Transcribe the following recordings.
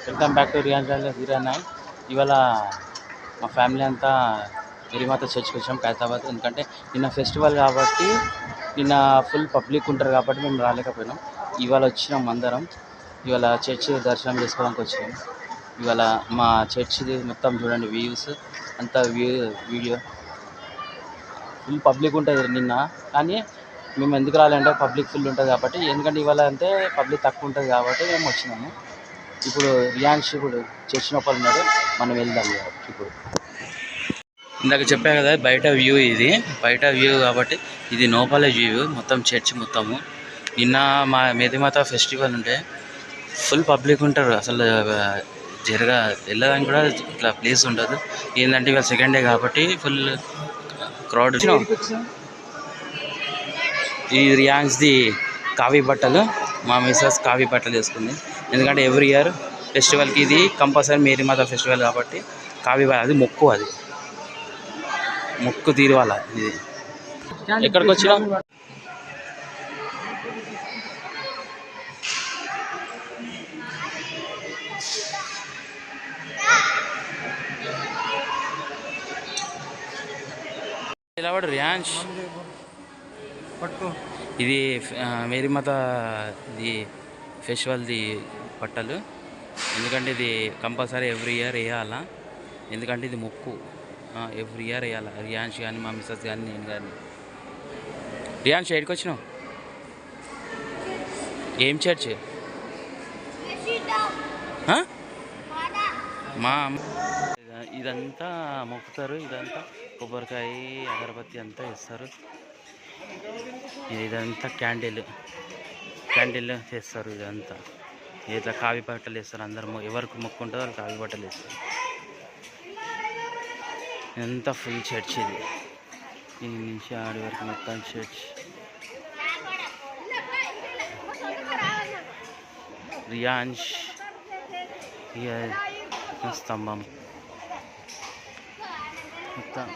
Welcome back to Riyan channel 09. ఇవాళ మా family అంతా మేరీమాత చర్చ్కి వచ్చాం ఖైరతాబాద్. ఎందుకంటే నిన్న ఫెస్టివల్ కాబట్టి నిన్న ఫుల్ పబ్లిక్ ఉంటారు కాబట్టి మేము రాలేకపోయినాం. ఇవాళ వచ్చినాం అందరం. ఇవాళ చర్చ్ దర్శనం చేసుకోవడానికి వచ్చినాం. ఇవాళ మా చర్చ్ది మొత్తం చూడండి, వ్యూస్ అంతా వీడియో ఫుల్ పబ్లిక్ ఉంటుంది నిన్న. కానీ మేము ఎందుకు రాలంటే పబ్లిక్ ఫుల్ ఉంటుంది కాబట్టి, ఎందుకంటే ఇవాళ అంటే పబ్లిక్ తక్కువ ఉంటుంది కాబట్టి మేము వచ్చినాము. ఇప్పుడు రియాన్స్ ఇప్పుడు చర్చ్ లోపల ఉన్నాడు, మనం వెళ్దాం. ఇప్పుడు ఇందాక చెప్పా కదా బయట వ్యూ, ఇది బయట వ్యూ కాబట్టి ఇది లోపల వ్యూ మొత్తం చర్చ్ మొత్తము. నిన్న మా మేరీమాత ఫెస్టివల్ ఉంటే ఫుల్ పబ్లిక్ ఉంటారు. అసలు వెళ్ళడానికి కూడా ఇట్లా ప్లేస్ ఉండదు. ఏంటంటే ఇవాళ సెకండ్ డే కాబట్టి ఫుల్ క్రౌడ్. ఈ రియాన్స్ది కావి బట్టలు, మా మిస్సెస్ కావి బట్టలు వేసుకుంది. ఎందుకంటే ఎవ్రీ ఇయర్ ఫెస్టివల్కి ఇది కంపల్సరీ మేరీమాత ఫెస్టివల్ కాబట్టి కావి, అది మొక్కు, అది మొక్కు తీరువాల. ఇది ఎక్కడికి వచ్చినాం? ఇలా వాడు రియాన్స్ ఇది మేరీమాత ఇది ఫెస్టివల్ది బట్టలు. ఎందుకంటే ఇది కంపల్సరీ ఎవ్రీ ఇయర్ వేయాలా, ఎందుకంటే ఇది మొక్కు. ఎవ్రీ ఇయర్ వేయాలి. రియాన్స్ కానీ మా మిస్సెస్ కానీ నేను కానీ. రియాన్స్ ఎక్కడికి వచ్చినావు? ఏం చర్చ్? మా ఇదంతా మొక్కుతారు. ఇదంతా కొబ్బరికాయ అగరబత్తి అంతా ఇస్తారు. ఇదంతా క్యాండిల్ చేస్తారు. ఇదంతా ఇట్లా కావి బట్టలు వేస్తారు. అందరూ ఎవరికి మొక్కు ఉంటుందో వాళ్ళు కావి బట్టలు వేస్తారు. ఎంత ఫుల్ చర్చ్ ఇది. ఈ నుంచి ఆడి వరకు మొత్తం చర్చ్. రియాన్స్ స్తంభం మొత్తం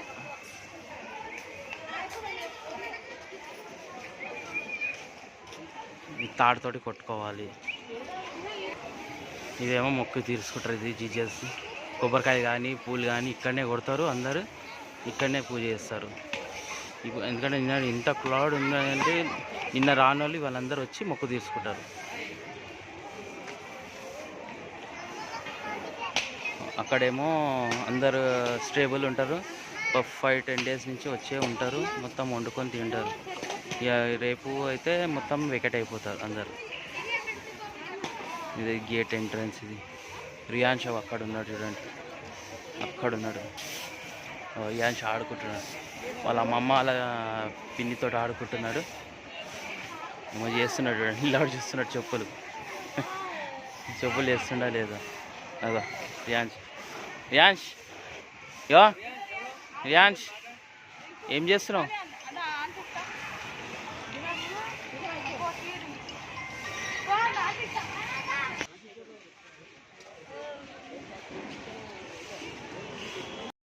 తాడుతోటి కొట్టుకోవాలి. ఇదేమో మొక్కు తీర్చుకుంటారు. ఇది జీజస్ కొబ్బరికాయ కానీ పూలు కానీ ఇక్కడనే కొడతారు. అందరూ ఇక్కడనే పూజ చేస్తారు. ఎందుకంటే నిన్న ఇంత క్రౌడ్ ఉందంటే నిన్న రాని వాళ్ళు వాళ్ళందరూ వచ్చి మొక్కు తీర్చుకుంటారు. అక్కడేమో అందరు స్టేబుల్ ఉంటారు. ఒక 5-10 డేస్ నుంచి వచ్చే ఉంటారు. మొత్తం వండుకొని తింటారు. ఇక రేపు అయితే మొత్తం వెకెట్ అయిపోతారు అందరు. ఇది గేట్ ఎంట్రన్స్. ఇది రియాన్స్ అక్కడ ఉన్నాడు చూడండి, అక్కడున్నాడు. రియాన్స్ ఆడుకుంటున్నాడు. వాళ్ళ అమ్మమ్మ వాళ్ళ పిన్నితో ఆడుకుంటున్నాడు. ఏమో చేస్తున్నాడు చూడండి. ఇలా చూస్తున్నాడు. చెప్పులు వేస్తుండా లేదా? అదో రియాన్స్ రియాన్స్ ఏం చేస్తున్నావు?